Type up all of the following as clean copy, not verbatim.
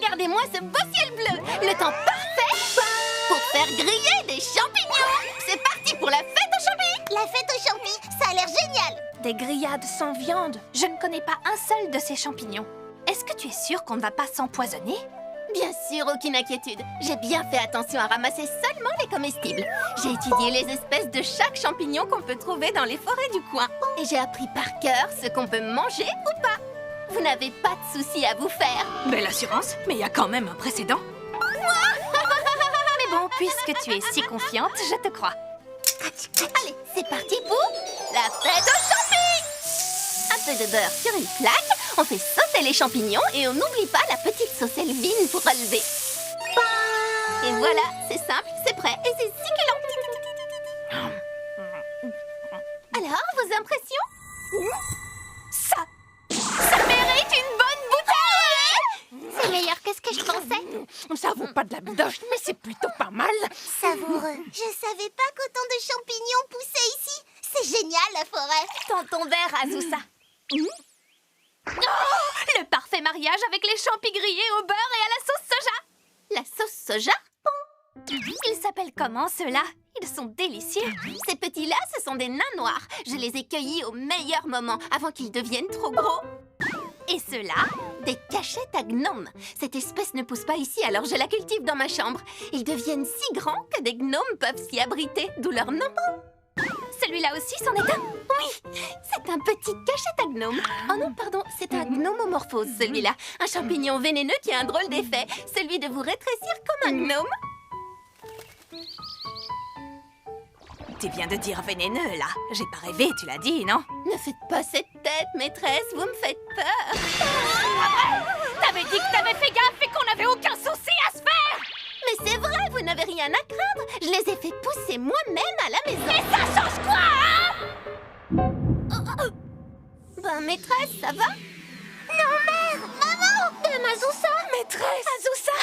Regardez-moi ce beau ciel bleu. Le temps parfait pour faire griller des champignons. C'est parti pour la fête aux champignons. La fête aux champignons, ça a l'air génial. Des grillades sans viande. Je ne connais pas un seul de ces champignons. Est-ce que tu es sûre qu'on ne va pas s'empoisonner? Bien sûr, aucune inquiétude. J'ai bien fait attention à ramasser seulement les comestibles. J'ai étudié les espèces de chaque champignon qu'on peut trouver dans les forêts du coin. Et j'ai appris par cœur ce qu'on peut manger ou pas. Vous n'avez pas de soucis à vous faire. Belle assurance, mais il y a quand même un précédent. Mais bon, puisque tu es si confiante, je te crois. Allez, c'est parti pour la fête aux champignons. Un peu de beurre sur une plaque, on fait sauter les champignons et on n'oublie pas la petite sauce Elvine pour relever. Et voilà, c'est simple, c'est prêt et c'est succulent. Alors, vos impressions? Ça mérite une bonne bouteille! C'est meilleur que ce que je pensais. Ça vaut pas de la bidoche, mais c'est plutôt pas mal. Savoureux. Je savais pas qu'autant de champignons poussaient ici. C'est génial, la forêt. Tends ton verre, Azusa. Le parfait mariage avec les champis grillés au beurre et à la sauce soja. La sauce soja? Ils s'appellent comment ceux-là? Ils sont délicieux. Ces petits-là, ce sont des nains noirs. Je les ai cueillis au meilleur moment, avant qu'ils deviennent trop gros. Et ceux-là, des cachettes à gnomes. Cette espèce ne pousse pas ici, alors je la cultive dans ma chambre. Ils deviennent si grands que des gnomes peuvent s'y abriter, d'où leur nom. Celui-là aussi, c'en est un? Oui, c'est un petit cachette à gnome. Oh non, pardon, c'est un gnomomorphose, celui-là. Un champignon vénéneux qui a un drôle d'effet, celui de vous rétrécir comme un gnome. Tu viens de dire vénéneux, là. J'ai pas rêvé, tu l'as dit, non? Ne faites pas cette tête, maîtresse, vous me faites peur. T'avais dit que t'avais fait gaffe et qu'on n'avait aucun souci à se faire! Mais c'est vrai, vous n'avez rien à craindre. Je les ai fait pousser moi-même à la maison. Et ça change quoi, hein? Ben, maîtresse, ça va? Non, mère! Maman! Dame Azusa! Maîtresse! Azusa!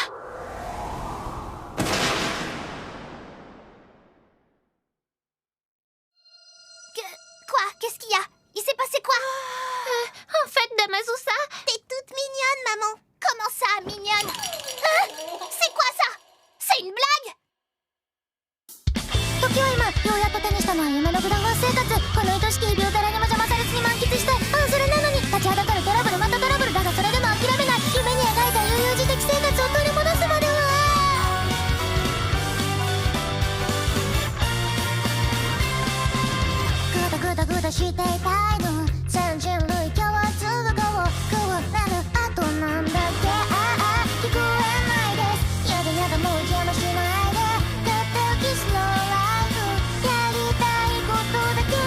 Quoi? Qu'est-ce qu'il y a? Il s'est passé quoi? En fait, Dame Azusa, t'es toute mignonne, maman. Comment ça, mignonne? C'est quoi ça? C'est une blague? 時は今ようやっと手にしたのは夢のグラファー生活この愛しき日々を誰にも邪魔されずに満喫したいああそれなのに立ちはだかるトラブルまたトラブルだがそれでも諦めない夢に描いた悠々自適生活を取り戻すまではグダグダグダしていたいの全人類共通語を食われるあとなんだっけああ聞こえないですやだやだもう邪魔しないでとっておきスローライフやりたいことだけ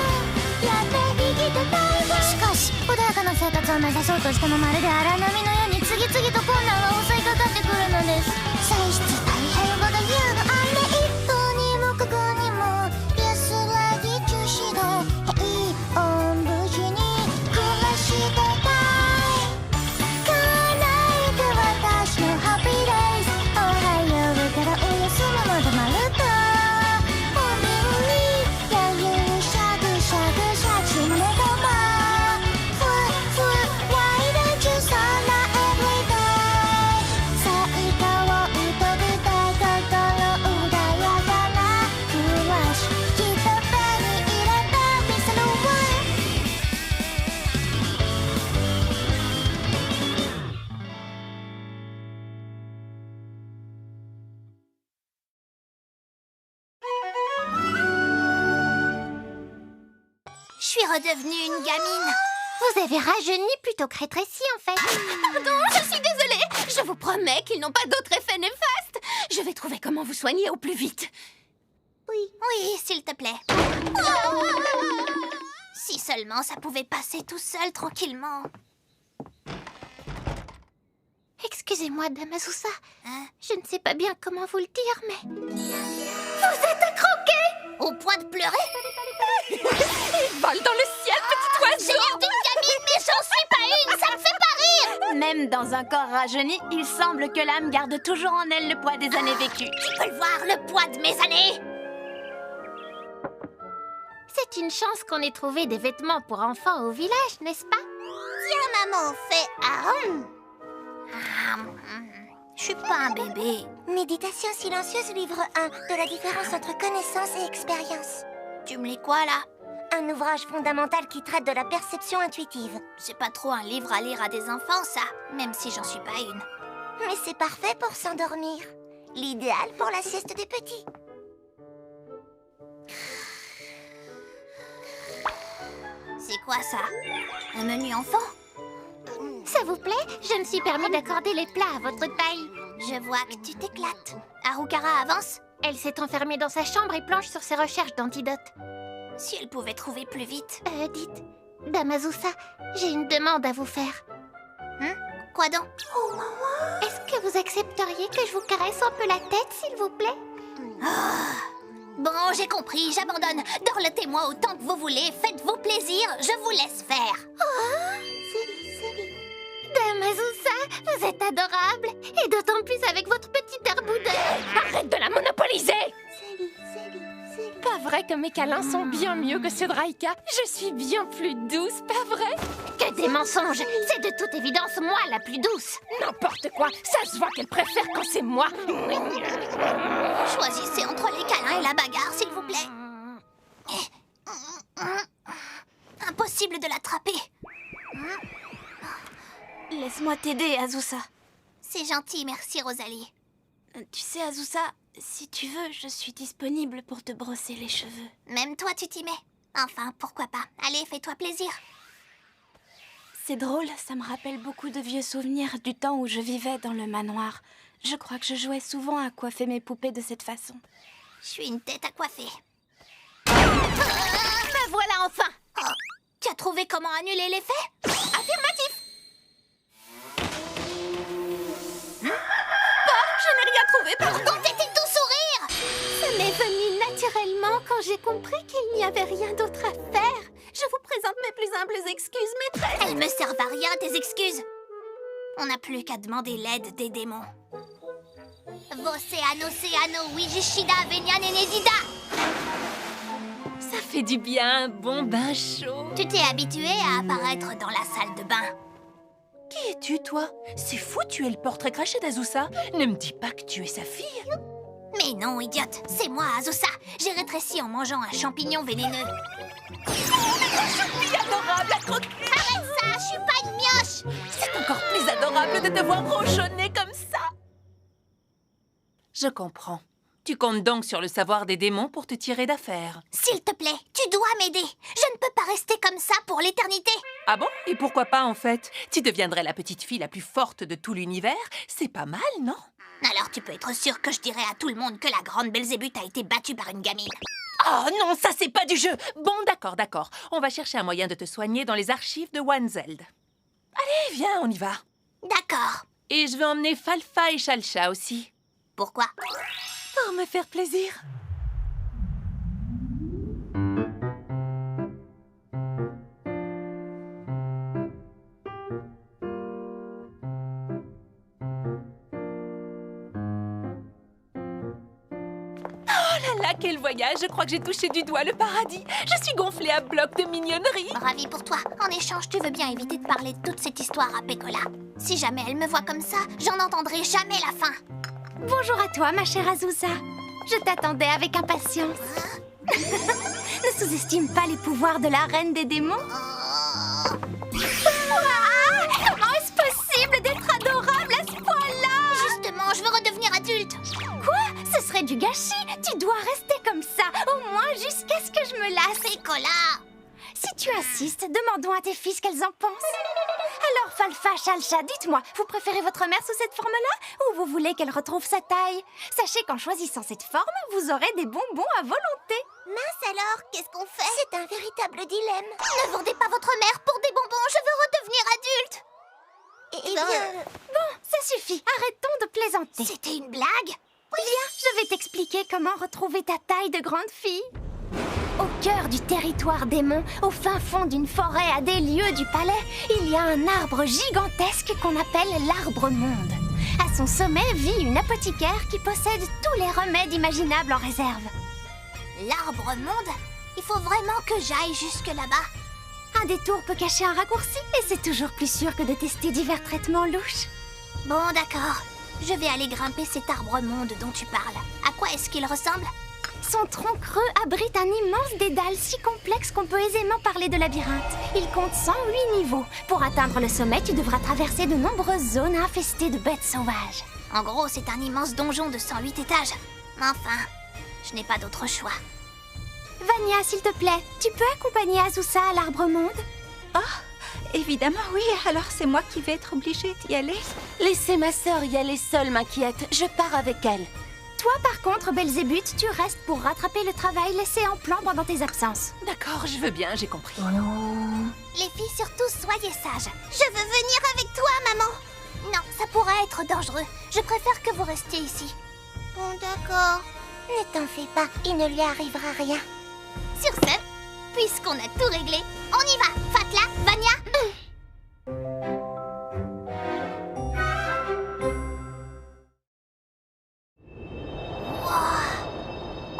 やって生きてたいわしかし穏やかな生活を目指そうとしてもまるで荒波のように次々と困難が襲いかかってくるのです歳出大変ほど言うのあれ一等にもかくにも安らぎ中止で平穏無事に暮らしてたい叶えて私のハッピーデイズおはようからおやすみまでまるとおみにやゆしゃぐしゃぐしゃちの目がまふわふわ Why don't you so not every day 最高を飛びたい心穏やかな暮らしきっと手に入れた見せるわJe suis redevenue une gamine. Vous avez rajeuni plutôt que rétréci en fait. Pardon, je suis désolée. Je vous promets qu'ils n'ont pas d'autre effet néfaste. Je vais trouver comment vous soigner au plus vite. Oui, s'il te plaît. Si seulement ça pouvait passer tout seul tranquillement. Excusez-moi, Dame Azusa. Je ne sais pas bien comment vous le dire, mais... Vous êtes à croquer! Au point de pleurer? Il vole dans le ciel, petit oiseau! J'ai l'air d'une gamine, mais j'en suis pas une! Ça me fait pas rire! Même dans un corps rajeuni, il semble que l'âme garde toujours en elle le poids des années vécues. Tu peux le voir, le poids de mes années! C'est une chance qu'on ait trouvé des vêtements pour enfants au village, n'est-ce pas? Tiens, maman, fais Je suis pas un bébé. Méditation silencieuse, livre 1, de la différence entre connaissance et expérience. Tu me lis quoi, là? Un ouvrage fondamental qui traite de la perception intuitive. C'est pas trop un livre à lire à des enfants, ça. Même si j'en suis pas une. Mais c'est parfait pour s'endormir. L'idéal pour la sieste des petits. C'est quoi, ça? Un menu enfant? Ça vous plaît? Je me suis permis d'accorder les plats à votre taille. Je vois que tu t'éclates. Harukara avance. Elle s'est enfermée dans sa chambre et planche sur ses recherches d'antidotes. Si elle pouvait trouver plus vite. Dites, Dame Azusa, j'ai une demande à vous faire. Quoi donc? Est-ce que vous accepteriez que je vous caresse un peu la tête, s'il vous plaît? Bon, j'ai compris, j'abandonne. Dorlotez-moi autant que vous voulez, faites-vous plaisir, je vous laisse faire. Dame Azusa, vous êtes adorable. Et d'autant plus avec votre petit air boudeur. Arrête de la monopoliser! Pas vrai que mes câlins sont bien mieux que ceux de Raika? Je suis bien plus douce, pas vrai? Que des mensonges. C'est de toute évidence moi la plus douce. N'importe quoi, ça se voit qu'elle préfère quand c'est moi. Choisissez entre les câlins et la bagarre, s'il vous plaît. Impossible de l'attraper. Laisse-moi t'aider, Azusa. C'est gentil, merci Rosalie. Tu sais, Azusa, si tu veux, je suis disponible pour te brosser les cheveux. Même toi, tu t'y mets. Enfin, pourquoi pas. Allez, fais-toi plaisir. C'est drôle, ça me rappelle beaucoup de vieux souvenirs du temps où je vivais dans le manoir. Je crois que je jouais souvent à coiffer mes poupées de cette façon. Je suis une tête à coiffer. Me voilà enfin! Oh, tu as trouvé comment annuler l'effet? Affirmatif! Je n'ai rien trouvé, Pourtant, t'étais tout sourire! Ça m'est venu naturellement quand j'ai compris qu'il n'y avait rien d'autre à faire. Je vous présente mes plus humbles excuses, maîtresse. Elles me servent à rien, tes excuses. On n'a plus qu'à demander l'aide des démons. Voseano, Wijishida, Venyan et Nezida. Ça fait du bien, un bon bain chaud. Tu t'es habitué à apparaître dans la salle de bain. Qui es-tu, toi? C'est fou, tu es le portrait craché d'Azusa. Ne me dis pas que tu es sa fille. Mais non, idiote, c'est moi, Azusa. J'ai rétréci en mangeant un champignon vénéneux. Fille adorable, à croquer. Arrête ça, je suis pas une mioche. C'est encore plus adorable de te voir ronchonner comme ça. Je comprends. Tu comptes donc sur le savoir des démons pour te tirer d'affaire. S'il te plaît, tu dois m'aider. Je ne peux pas rester comme ça pour l'éternité. Ah bon? Et pourquoi pas, en fait? Tu deviendrais la petite fille la plus forte de tout l'univers. C'est pas mal, non? Alors tu peux être sûr que je dirai à tout le monde que la grande Belzébuth a été battue par une gamine. Oh non, ça c'est pas du jeu. Bon, d'accord. On va chercher un moyen de te soigner dans les archives de Wanzeld. Allez, viens, on y va. D'accord. Et je vais emmener Falfa et Chalcha aussi. Pourquoi? Pour me faire plaisir. Oh là là, quel voyage! Je crois que j'ai touché du doigt le paradis. Je suis gonflée à bloc de mignonnerie. Ravi pour toi. En échange, tu veux bien éviter de parler de toute cette histoire à Pécola. Si jamais elle me voit comme ça, j'en entendrai jamais la fin. Bonjour à toi, ma chère Azusa. Je t'attendais avec impatience. Ne sous-estime pas les pouvoirs de la reine des démons. Comment est-ce possible d'être adorable à ce point-là? Justement, je veux redevenir adulte. Quoi? Ce serait du gâchis. Tu dois rester comme ça, au moins jusqu'à ce que je me lasse. Pécola! Si tu insistes, demandons à tes fils ce qu'elles en pensent. Alors, Falfa, Chalcha, dites-moi, vous préférez votre mère sous cette forme-là ou vous voulez qu'elle retrouve sa taille? Sachez qu'en choisissant cette forme, vous aurez des bonbons à volonté. Mince alors, qu'est-ce qu'on fait? C'est un véritable dilemme. Ne vendez pas votre mère pour des bonbons, je veux redevenir adulte. Eh bien, Bon, ça suffit, arrêtons de plaisanter. C'était une blague? Viens, je vais t'expliquer comment retrouver ta taille de grande fille. Au cœur du territoire démon, au fin fond d'une forêt à des lieues du palais, il y a un arbre gigantesque qu'on appelle l'arbre monde. À son sommet vit une apothicaire qui possède tous les remèdes imaginables en réserve. L'arbre monde? Il faut vraiment que j'aille jusque là-bas. Un détour peut cacher un raccourci et c'est toujours plus sûr que de tester divers traitements louches. Bon, d'accord. Je vais aller grimper cet arbre-monde dont tu parles. À quoi est-ce qu'il ressemble? Son tronc creux abrite un immense dédale si complexe qu'on peut aisément parler de labyrinthe. Il compte 108 niveaux. Pour atteindre le sommet, tu devras traverser de nombreuses zones infestées de bêtes sauvages. En gros, c'est un immense donjon de 108 étages. Enfin, je n'ai pas d'autre choix. Vania, s'il te plaît, tu peux accompagner Azusa à l'arbre-monde? Évidemment, oui. Alors c'est moi qui vais être obligée d'y aller. Laissez ma sœur y aller seule, m'inquiète. Je pars avec elle. Toi, par contre, Belzébuth, tu restes pour rattraper le travail laissé en plan pendant tes absences. D'accord, je veux bien, j'ai compris. Les filles, surtout, soyez sages. Je veux venir avec toi, maman. Non, ça pourrait être dangereux. Je préfère que vous restiez ici. Bon, d'accord. Ne t'en fais pas, il ne lui arrivera rien. Sur ce, puisqu'on a tout réglé, on y va. Fatla, Vania.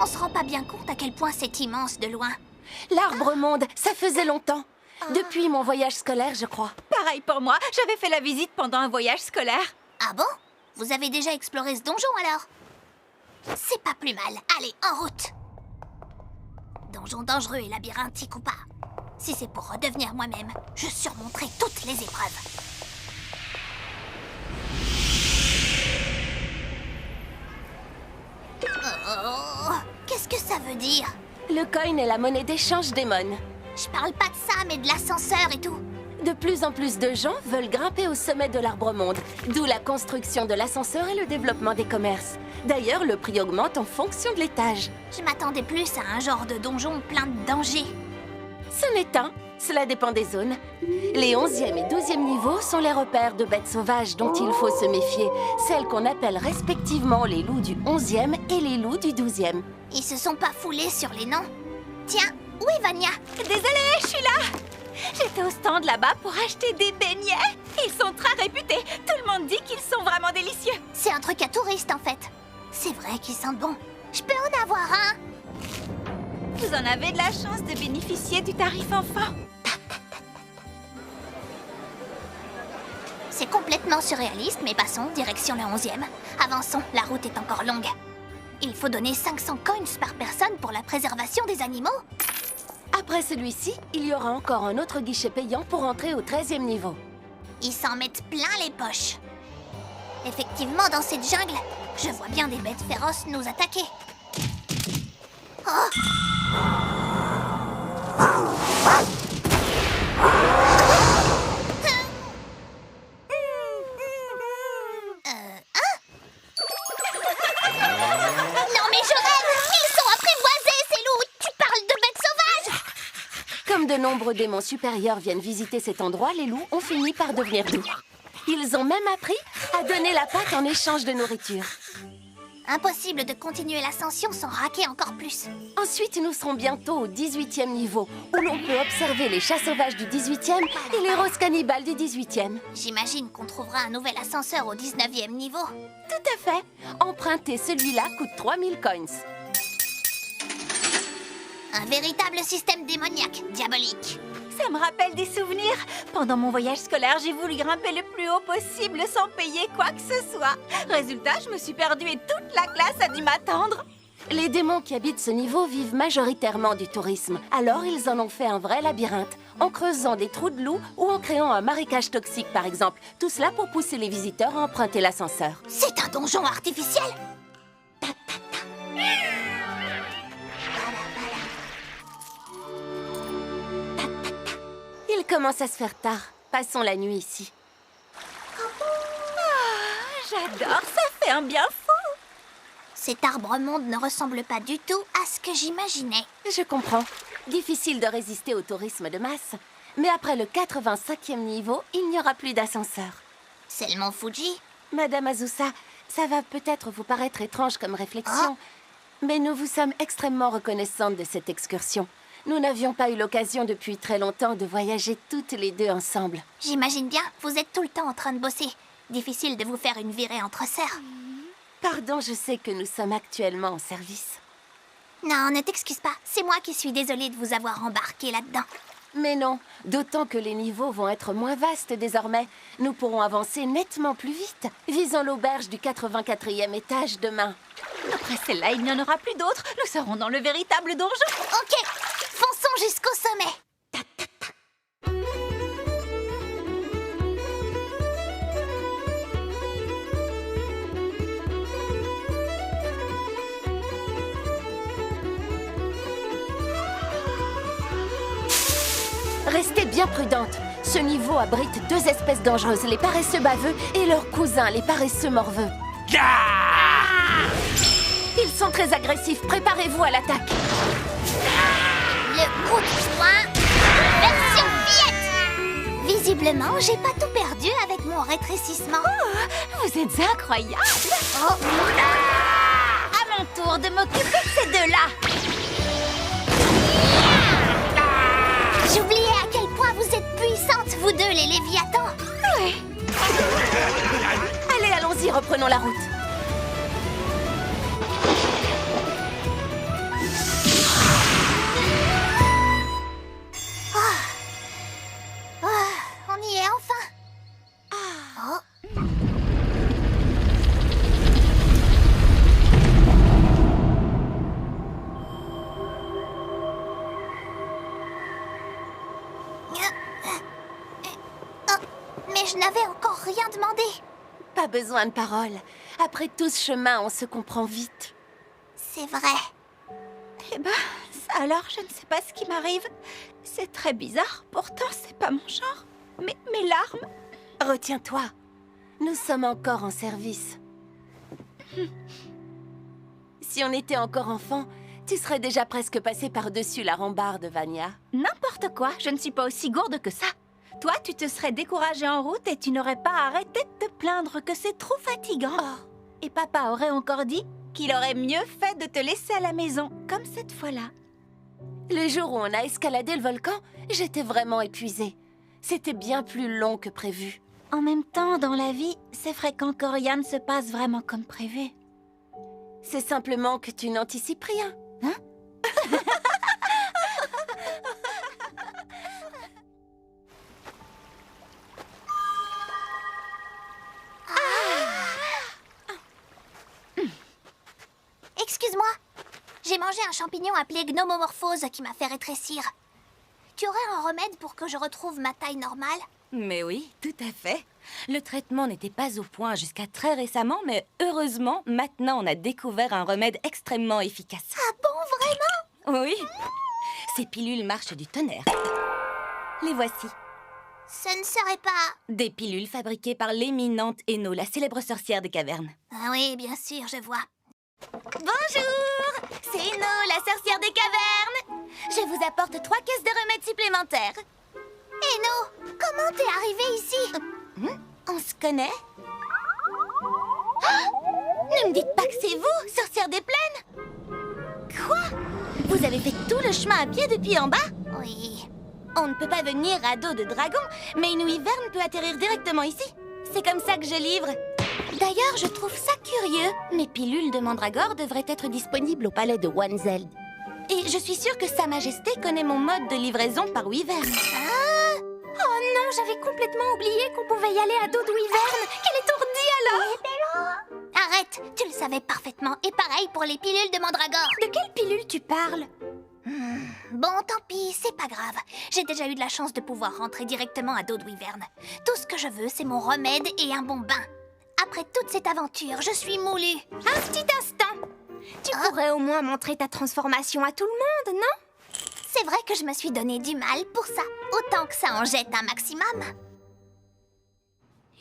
On se rend pas bien compte à quel point c'est immense de loin. L'arbre-monde, ça faisait longtemps. Depuis mon voyage scolaire, je crois. Pareil pour moi. J'avais fait la visite pendant un voyage scolaire. Ah bon? Vous avez déjà exploré ce donjon alors? C'est pas plus mal. Allez, en route! Donjon dangereux et labyrinthique ou pas, si c'est pour redevenir moi-même, je surmonterai toutes les épreuves. Oh, qu'est-ce que ça veut dire? Le coin est la monnaie d'échange d'Emon. Je parle pas de ça, mais de l'ascenseur et tout. De plus en plus de gens veulent grimper au sommet de l'arbre-monde, d'où la construction de l'ascenseur et le développement des commerces. D'ailleurs, le prix augmente en fonction de l'étage. Je m'attendais plus à un genre de donjon plein de dangers. Ce n'est un, cela dépend des zones. Les 11e et 12e niveaux sont les repères de bêtes sauvages dont il faut se méfier, celles qu'on appelle respectivement les loups du 11e et les loups du 12e. Ils se sont pas foulés sur les noms. Tiens, où est Vania? Désolée, je suis là. J'étais au stand là-bas pour acheter des beignets. Ils sont très réputés. Tout le monde dit qu'ils sont vraiment délicieux. C'est un truc à touristes en fait. C'est vrai qu'ils sentent bon. Je peux en avoir un? Vous en avez de la chance de bénéficier du tarif enfant. C'est complètement surréaliste, mais passons, direction le 11e. Avançons, la route est encore longue. Il faut donner 500 coins par personne pour la préservation des animaux. Après celui-ci, il y aura encore un autre guichet payant pour entrer au 13e niveau. Ils s'en mettent plein les poches. Effectivement, dans cette jungle, je vois bien des bêtes féroces nous attaquer. Oh! Non mais je rêve! Ils sont apprivoisés, ces loups! Tu parles de bêtes sauvages! Comme de nombreux démons supérieurs viennent visiter cet endroit, les loups ont fini par devenir doux. Ils ont même appris à donner la patte en échange de nourriture. Impossible de continuer l'ascension sans raquer encore plus. Ensuite, nous serons bientôt au 18e niveau, où l'on peut observer les chats sauvages du 18e et les roses cannibales du 18e. J'imagine qu'on trouvera un nouvel ascenseur au 19e niveau. Tout à fait. Emprunter celui-là coûte 3000 coins. Un véritable système démoniaque, diabolique. Ça me rappelle des souvenirs. Pendant mon voyage scolaire, j'ai voulu grimper le plus haut possible sans payer quoi que ce soit. Résultat, je me suis perdue et toute la classe a dû m'attendre. Les démons qui habitent ce niveau vivent majoritairement du tourisme. Alors, ils en ont fait un vrai labyrinthe, en creusant des trous de loups ou en créant un marécage toxique, par exemple. Tout cela pour pousser les visiteurs à emprunter l'ascenseur. C'est un donjon artificiel? Il commence à se faire tard. Passons la nuit ici. J'adore, ça fait un bien fou. Cet arbre-monde ne ressemble pas du tout à ce que j'imaginais. Je comprends. Difficile de résister au tourisme de masse. Mais après le 85e niveau, il n'y aura plus d'ascenseur. C'est le mont Fuji? Madame Azusa, ça va peut-être vous paraître étrange comme réflexion, mais nous vous sommes extrêmement reconnaissantes de cette excursion. Nous n'avions pas eu l'occasion depuis très longtemps de voyager toutes les deux ensemble. J'imagine bien, vous êtes tout le temps en train de bosser. Difficile de vous faire une virée entre sœurs. Pardon, je sais que nous sommes actuellement en service. Non, ne t'excuse pas. C'est moi qui suis désolée de vous avoir embarqué là-dedans. Mais non, d'autant que les niveaux vont être moins vastes désormais. Nous pourrons avancer nettement plus vite. Visons l'auberge du 84e étage demain. Après celle-là, il n'y en aura plus d'autres. Nous serons dans le véritable donjon. Ok, fonçons jusqu'au sommet. Restez bien prudente. Ce niveau abrite deux espèces dangereuses, les paresseux baveux et leurs cousins, les paresseux morveux. Ils sont très agressifs, préparez-vous à l'attaque. Le coup de poing, version fillette. Visiblement, j'ai pas tout perdu avec mon rétrécissement. Vous êtes incroyables. Oh. À mon tour de m'occuper de ces deux-là. J'oubliais à quel point vous êtes puissantes, vous deux, les Léviathans. Ouais. Allez, allons-y, reprenons la route. On y est enfin. Oh. Mais je n'avais encore rien demandé. Pas besoin de paroles. Après tout ce chemin, on se comprend vite. C'est vrai. Eh ben, ça alors, je ne sais pas ce qui m'arrive. C'est très bizarre, pourtant c'est pas mon genre. Mais mes larmes... Retiens-toi. Nous sommes encore en service. Si on était encore enfant, tu serais déjà presque passé par-dessus la rambarde, Vania. N'importe quoi, je ne suis pas aussi gourde que ça. Toi, tu te serais découragée en route et tu n'aurais pas arrêté de te plaindre que c'est trop fatigant. Et papa aurait encore dit qu'il aurait mieux fait de te laisser à la maison, comme cette fois-là. Le jour où on a escaladé le volcan, j'étais vraiment épuisée. C'était bien plus long que prévu. En même temps, dans la vie, c'est fréquent que rien ne se passe vraiment comme prévu. C'est simplement que tu n'anticipes rien. Hein? Excuse-moi, j'ai mangé un champignon appelé gnomomorphose qui m'a fait rétrécir. Tu aurais un remède pour que je retrouve ma taille normale? Mais oui, tout à fait. Le traitement n'était pas au point jusqu'à très récemment, mais heureusement, maintenant on a découvert un remède extrêmement efficace. Ah bon, vraiment? Oui, ces pilules marchent du tonnerre. Les voici. Ce ne serait pas... Des pilules fabriquées par l'éminente Eno, la célèbre sorcière des cavernes. Ah oui, bien sûr, je vois. Bonjour, c'est Eno, la sorcière des cavernes. Je vous apporte 3 caisses de remèdes supplémentaires. Eno, comment t'es arrivée ici? On se connaît? Ne me dites pas que c'est vous, sorcière des plaines. Quoi? Vous avez fait tout le chemin à pied depuis en bas? Oui. On ne peut pas venir à dos de dragon, mais une wyvern peut atterrir directement ici. C'est comme ça que je livre. D'ailleurs, je trouve ça curieux. Mes pilules de mandragore devraient être disponibles au palais de Wanzel. Et je suis sûre que Sa Majesté connaît mon mode de livraison par wyvern. Ah! Oh non, j'avais complètement oublié qu'on pouvait y aller à dos de wyvern. Quelle étourdie alors! Arrête, tu le savais parfaitement. Et pareil pour les pilules de mandragore. De quelle pilule tu parles? Bon, tant pis, c'est pas grave. J'ai déjà eu de la chance de pouvoir rentrer directement à dos de wyvern. Tout ce que je veux, c'est mon remède et un bon bain. Après toute cette aventure, je suis moulue. Un petit instant. Tu pourrais au moins montrer ta transformation à tout le monde, non? C'est vrai que je me suis donné du mal pour ça. Autant que ça en jette un maximum.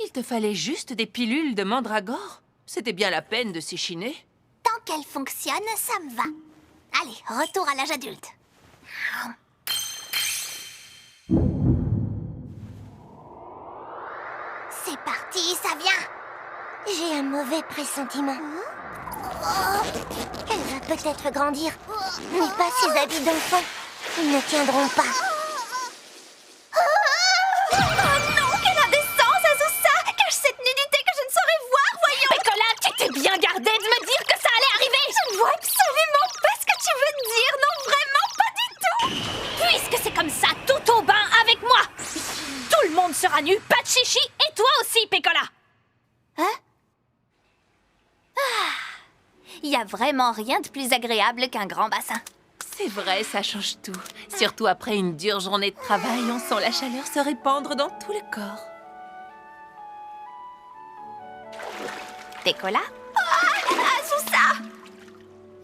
Il te fallait juste des pilules de mandragore. C'était bien la peine de s'échiner. Tant qu'elle fonctionne, ça me va. Allez, retour à l'âge adulte. C'est parti, ça vient. J'ai un mauvais pressentiment. Elle va peut-être grandir, mais pas ses habits d'enfant. Ils ne tiendront pas. Oh non, quelle indécence, Azusa! Cache cette nudité que je ne saurais voir, voyons! Pécola, tu t'es bien gardé de me dire que ça allait arriver! Je ne vois absolument pas ce que tu veux dire, non, vraiment pas du tout! Puisque c'est comme ça, tout au Il y a vraiment rien de plus agréable qu'un grand bassin. C'est vrai, ça change tout. Surtout après une dure journée de travail, on sent la chaleur se répandre dans tout le corps. Pécola? Oh, Azusa!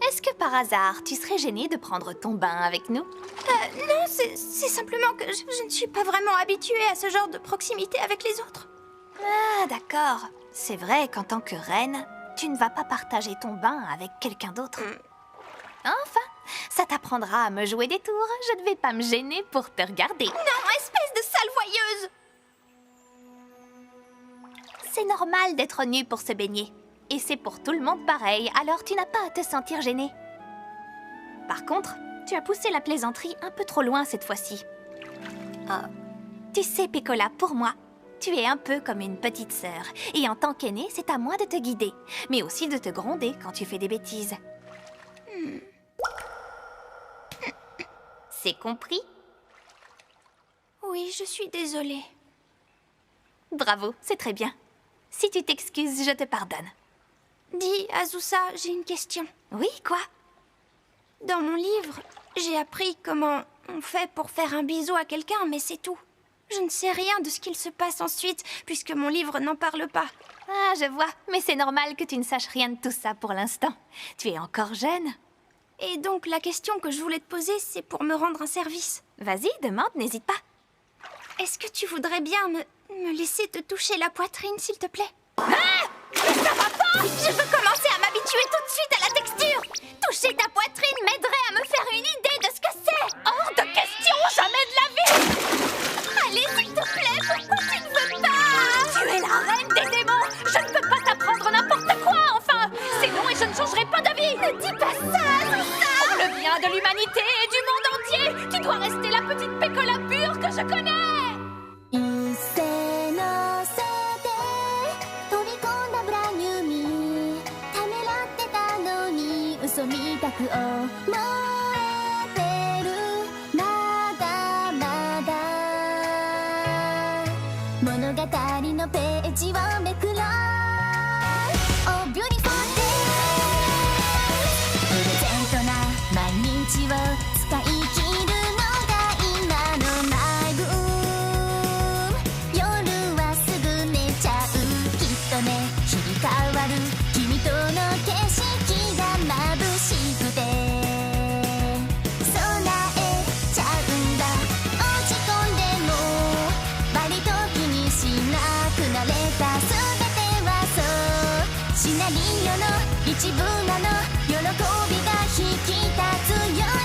Est-ce que par hasard, tu serais gênée de prendre ton bain avec nous? Non, c'est simplement que je ne suis pas vraiment habituée à ce genre de proximité avec les autres. Ah, d'accord. C'est vrai qu'en tant que reine, tu ne vas pas partager ton bain avec quelqu'un d'autre. Enfin, ça t'apprendra à me jouer des tours. Je ne vais pas me gêner pour te regarder. Non, espèce de sale voyeuse! C'est normal d'être nue pour se baigner. Et c'est pour tout le monde pareil, alors tu n'as pas à te sentir gênée. Par contre, tu as poussé la plaisanterie un peu trop loin cette fois-ci. Oh, tu sais, Pécola, pour moi, tu es un peu comme une petite sœur. Et en tant qu'aînée, c'est à moi de te guider, mais aussi de te gronder quand tu fais des bêtises. C'est compris? Oui, je suis désolée. Bravo, c'est très bien. Si tu t'excuses, je te pardonne. Dis, Azusa, j'ai une question. Oui, quoi? Dans mon livre, j'ai appris comment on fait pour faire un bisou à quelqu'un, mais c'est tout. Je ne sais rien de ce qu'il se passe ensuite, puisque mon livre n'en parle pas. Ah, je vois. Mais c'est normal que tu ne saches rien de tout ça pour l'instant. Tu es encore jeune. Et donc, la question que je voulais te poser, c'est pour me rendre un service. Vas-y, demande, n'hésite pas. Est-ce que tu voudrais bien me laisser te toucher la poitrine, s'il te plaît? Je veux commencer à m'habituer tout de suite à la texture. Toucher ta poitrine m'aiderait à me faire une idée de ce que c'est. Hors de question, jamais de la vie. Allez, s'il te plaît, pourquoi tu ne veux pas? Tu es la reine des démons. Je ne peux pas t'apprendre n'importe quoi, enfin. C'est non et je ne changerai pas d'avis. Ne dis pas ça, Azusa. Pour le bien de l'humanité et du monde entier, tu dois rester la petite Pécola pure que je connais. 一斉のせて飛び込んだブランニューミーためらってたのに嘘みたく思えてるまだまだ物語のページをめくろう Oh beautiful day プレゼントな毎日を使い切るのが今のマイブーム夜はすぐ寝ちゃうきっとね日々変わる君との景色が眩しくて備えちゃうんだ落ち込んでも割と気にしなくなれた全てはそうシナリオの一部なの喜びが引き立つように